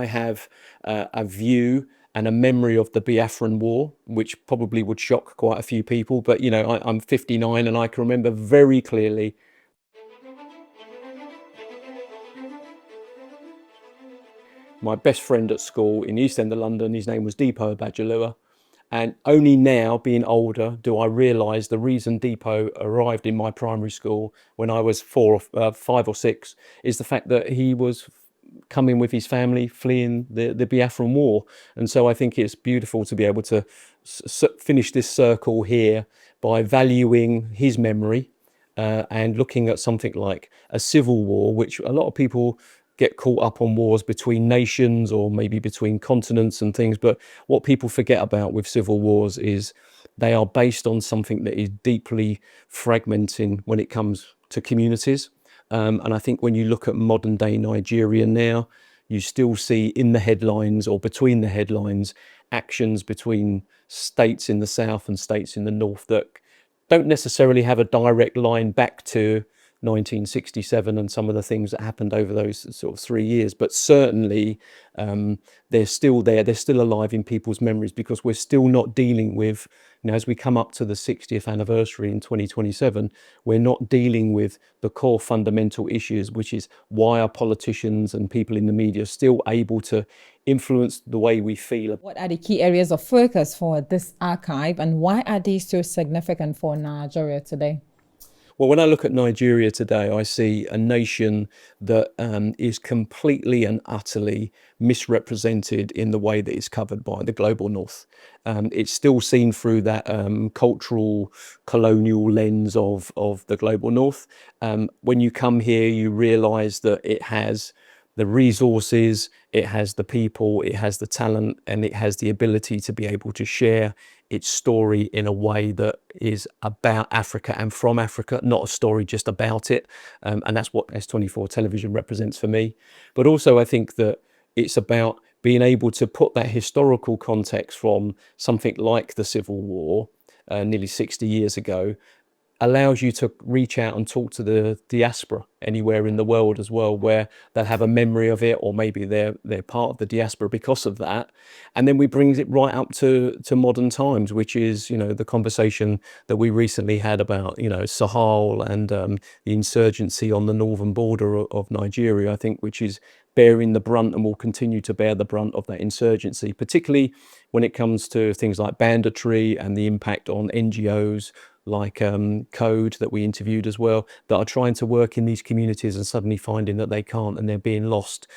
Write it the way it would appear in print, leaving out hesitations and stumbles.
I have a view and a memory of the Biafran War, which probably would shock quite a few people. But, you know, I'm 59 and I can remember very clearly my best friend at school in the East End of London. His name was Deepo Bajalua. And only now, being older, do I realise the reason Deepo arrived in my primary school when I was 5 or 6 is the fact that he was coming with his family fleeing the Biafran War. And so I think it's beautiful to be able to finish this circle here by valuing his memory and looking at something like a civil war, which a lot of people get caught up on wars between nations or maybe between continents and things. But what people forget about with civil wars is they are based on something that is deeply fragmenting when it comes to communities. And I think when you look at modern day Nigeria now, you still see in the headlines or between the headlines actions between states in the south and states in the north that don't necessarily have a direct line back to 1967 and some of the things that happened over those sort of 3 years, but certainly they're still there, they're still alive in people's memories, because we're still not dealing with, you know, as we come up to the 60th anniversary in 2027, we're not dealing with the core fundamental issues, which is why are politicians and people in the media still able to influence the way we feel. What are the key areas of focus for this archive, and why are these so significant for Nigeria today? Well, when I look at Nigeria today, I see a nation that is completely and utterly misrepresented in the way that it's covered by the global north. It's still seen through that cultural, colonial lens of the global north. When you come here, you realise that it has the resources, it has the people, it has the talent, and it has the ability to be able to share its story in a way that is about Africa and from Africa, not a story just about it. And that's what S24 television represents for me. But also I think that it's about being able to put that historical context from something like the Civil War, nearly 60 years ago, allows you to reach out and talk to the diaspora anywhere in the world as well, where they'll have a memory of it, or maybe they're part of the diaspora because of that. And then we bring it right up to modern times, which is, you know, the conversation that we recently had about, you know, Sahel and the insurgency on the northern border of Nigeria, I think, which is bearing the brunt and will continue to bear the brunt of that insurgency, particularly when it comes to things like banditry and the impact on NGOs like Code that we interviewed as well, that are trying to work in these communities and suddenly finding that they can't and they're being lost.